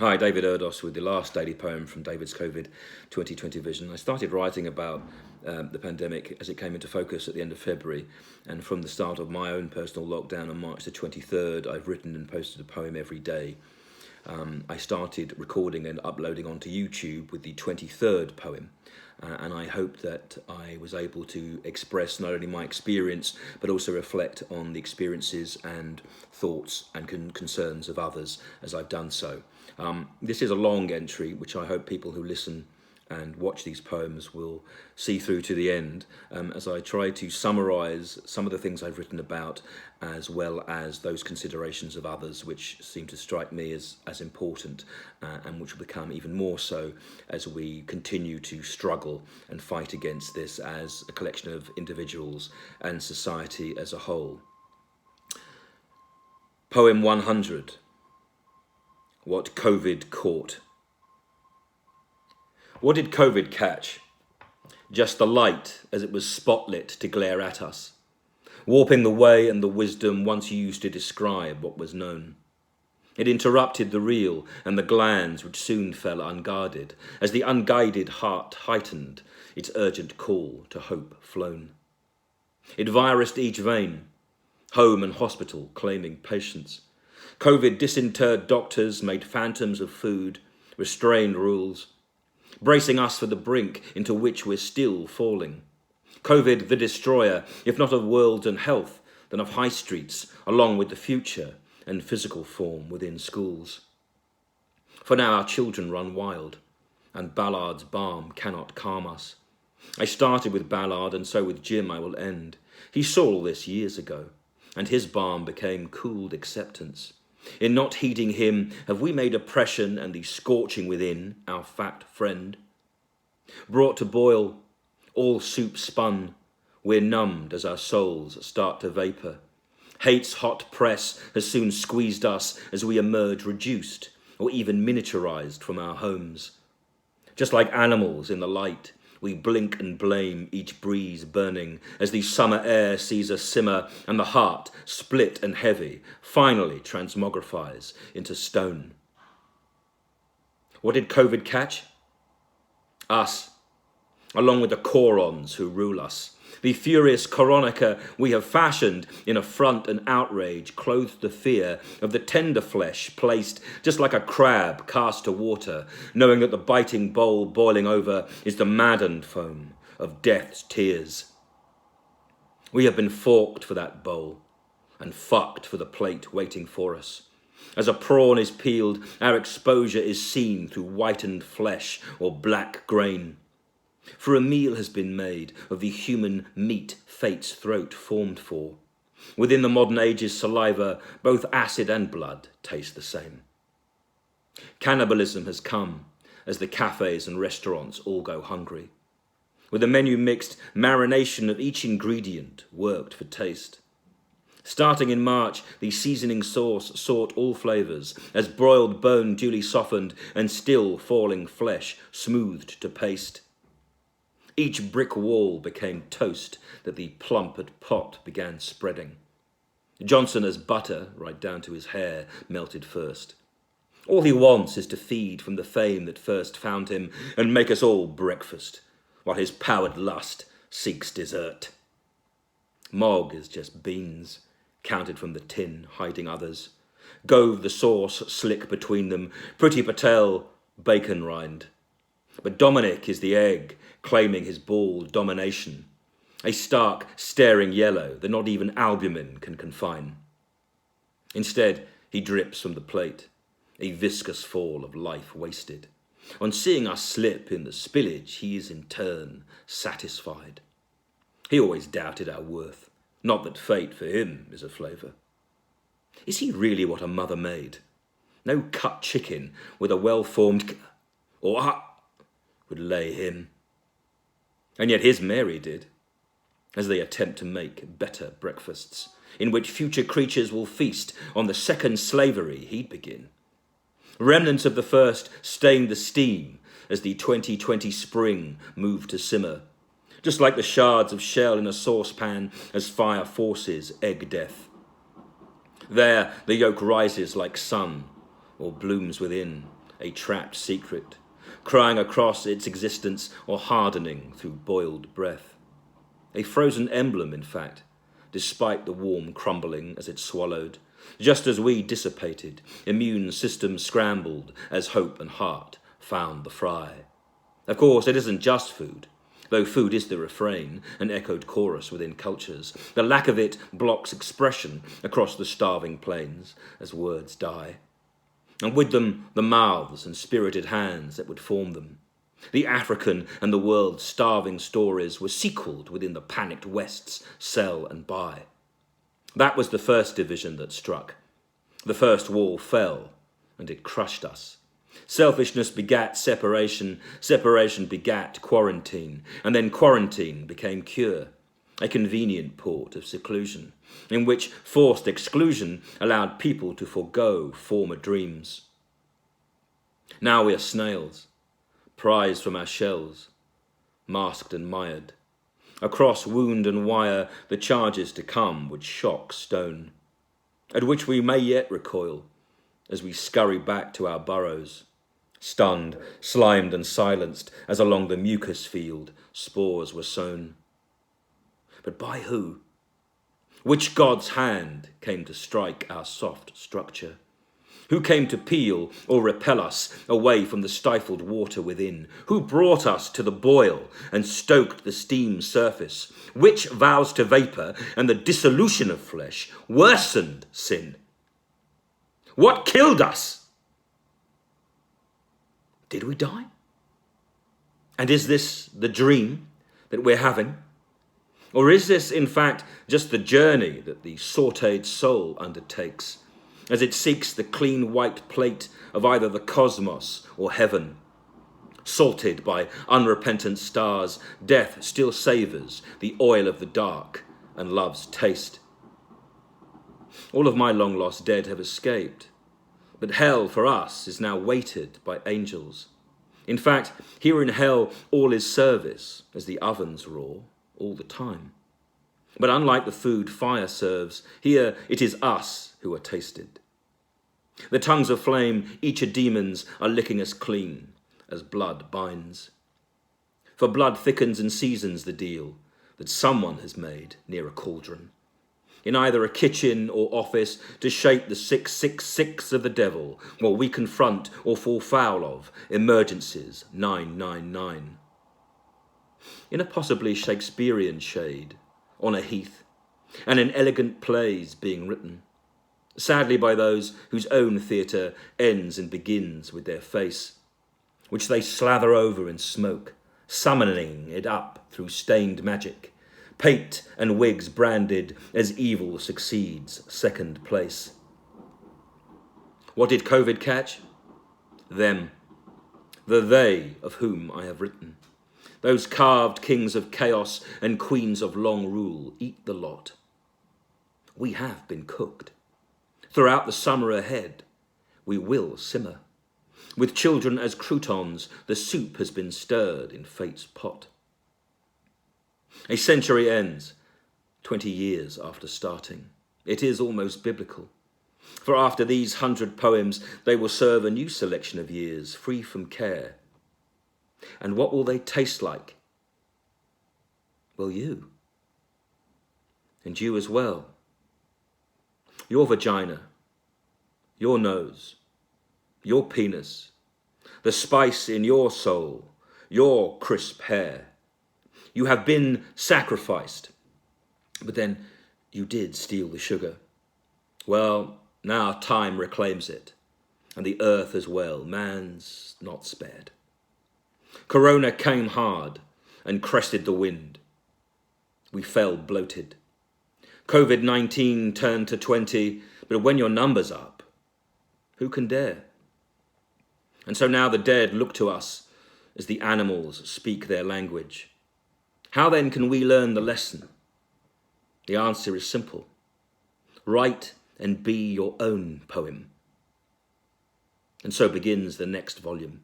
Hi, David Erdos with the last daily poem from David's COVID 2020 vision. I started writing about the pandemic as it came into focus at the end of February, and from the start of my own personal lockdown on March the 23rd, I've written and posted a poem every day. I started recording and uploading onto YouTube with the 23rd poem. And I hope that I was able to express not only my experience, but also reflect on the experiences and thoughts and concerns of others as I've done so. This is a long entry, which I hope people who listen and watch these poems will see through to the end, as I try to summarise some of the things I've written about, as well as those considerations of others which seem to strike me as important, and which will become even more so as we continue to struggle and fight against this as a collection of individuals and society as a whole. Poem 100. What COVID caught. What did COVID catch? Just the light as it was spotlit to glare at us, warping the way and the wisdom once used to describe what was known. It interrupted the real and the glands which soon fell unguarded, as the unguided heart heightened its urgent call to hope flown. It virused each vein, home and hospital claiming patients. COVID disinterred doctors made phantoms of food, restrained rules, bracing us for the brink into which we're still falling. COVID the destroyer, if not of worlds and health, then of high streets, along with the future and physical form within schools. For now our children run wild, and Ballard's balm cannot calm us. I started with Ballard, and so with Jim I will end. He saw all this years ago, and his balm became cooled acceptance. In not heeding him, have we made oppression and the scorching within our fat friend? Brought to boil, all soup spun, we're numbed as our souls start to vapour. Hate's hot press has soon squeezed us as we emerge reduced or even miniaturised from our homes. Just like animals in the light, we blink and blame each breeze burning as the summer air sees us simmer and the heart, split and heavy, finally transmogrifies into stone. What did COVID catch? Us, along with the Corons who rule us. The furious coronica we have fashioned in affront and outrage clothed the fear of the tender flesh placed just like a crab cast to water, knowing that the biting bowl boiling over is the maddened foam of death's tears. We have been forked for that bowl and fucked for the plate waiting for us. As a prawn is peeled, our exposure is seen through whitened flesh or black grain. For a meal has been made of the human meat fate's throat formed for. Within the modern age's saliva, both acid and blood taste the same. Cannibalism has come as the cafes and restaurants all go hungry. With a menu mixed, marination of each ingredient worked for taste. Starting in March, the seasoning sauce sought all flavours, as broiled bone duly softened and still falling flesh smoothed to paste. Each brick wall became toast that the plumpered pot began spreading. Johnson as butter, right down to his hair, melted first. All he wants is to feed from the fame that first found him and make us all breakfast, while his powered lust seeks dessert. Mog is just beans, counted from the tin, hiding others. Gove the sauce slick between them, Pretty Patel, bacon rind. But Dominic is the egg, claiming his bald domination. A stark, staring yellow that not even albumin can confine. Instead, he drips from the plate, a viscous fall of life wasted. On seeing us slip in the spillage, he is in turn satisfied. He always doubted our worth, not that fate for him is a flavour. Is he really what a mother made? No cut chicken with a well-formed or would lay him. And yet his Mary did, as they attempt to make better breakfasts, in which future creatures will feast on the second slavery he'd begin. Remnants of the first stained the steam as the 2020 spring moved to simmer, just like the shards of shell in a saucepan as fire forces egg death. There the yolk rises like sun, or blooms within, a trapped secret, crying across its existence or hardening through boiled breath. A frozen emblem, in fact, despite the warm crumbling as it swallowed, just as we dissipated, immune systems scrambled as hope and heart found the fry. Of course, it isn't just food, though food is the refrain, an echoed chorus within cultures. The lack of it blocks expression across the starving plains as words die. And with them, the mouths and spirited hands that would form them. The African and the world's starving stories were sequeled within the panicked West's sell and buy. That was the first division that struck. The first wall fell, and it crushed us. Selfishness begat separation, separation begat quarantine, and then quarantine became cure, a convenient port of seclusion, in which forced exclusion allowed people to forego former dreams. Now we are snails, prized from our shells, masked and mired. Across wound and wire, the charges to come would shock stone, at which we may yet recoil as we scurry back to our burrows, stunned, slimed and silenced as along the mucus field spores were sown. But by who? Which god's hand came to strike our soft structure? Who came to peel or repel us away from the stifled water within? Who brought us to the boil and stoked the steam surface? Which vows to vapour and the dissolution of flesh worsened sin? What killed us? Did we die? And is this the dream that we're having? Or is this, in fact, just the journey that the sautéed soul undertakes as it seeks the clean white plate of either the cosmos or heaven? Salted by unrepentant stars, death still savours the oil of the dark and love's taste. All of my long-lost dead have escaped, but hell for us is now weighted by angels. In fact, here in hell, all is service as the ovens roar all the time. But unlike the food fire serves, here it is us who are tasted. The tongues of flame, each a demon's, are licking us clean as blood binds. For blood thickens and seasons the deal that someone has made near a cauldron, in either a kitchen or office, to shape the 666 of the devil, while we confront or fall foul of emergencies 999. In a possibly Shakespearean shade, on a heath, and in elegant plays being written, sadly by those whose own theatre ends and begins with their face, which they slather over in smoke, summoning it up through stained magic, pate and wigs branded as evil succeeds second place. What did COVID catch? Them, the they of whom I have written. Those carved kings of chaos and queens of long rule eat the lot. We have been cooked. Throughout the summer ahead, we will simmer. With children as croutons, the soup has been stirred in fate's pot. A century ends, 20 years after starting. It is almost biblical. For after these 100 poems, they will serve a new selection of years, free from care. And what will they taste like? Well, you. And you as well. Your vagina, your nose, your penis, the spice in your soul, your crisp hair. You have been sacrificed, but then you did steal the sugar. Well, now time reclaims it, and the earth as well, man's not spared. Corona came hard and crested the wind. We fell bloated. COVID-19 turned to 20, but when your number's up, who can dare? And so now the dead look to us as the animals speak their language. How then can we learn the lesson? The answer is simple. Write and be your own poem. And so begins the next volume.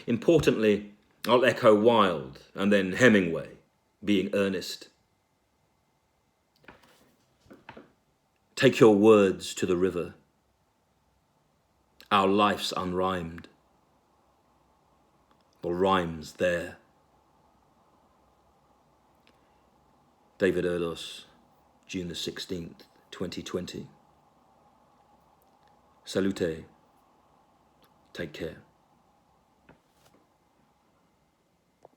Importantly, I'll echo Wilde and then Hemingway, being earnest. Take your words to the river. Our life's unrhymed. The rhyme's there. David Erdos, June the 16th, 2020. Salute. Take care.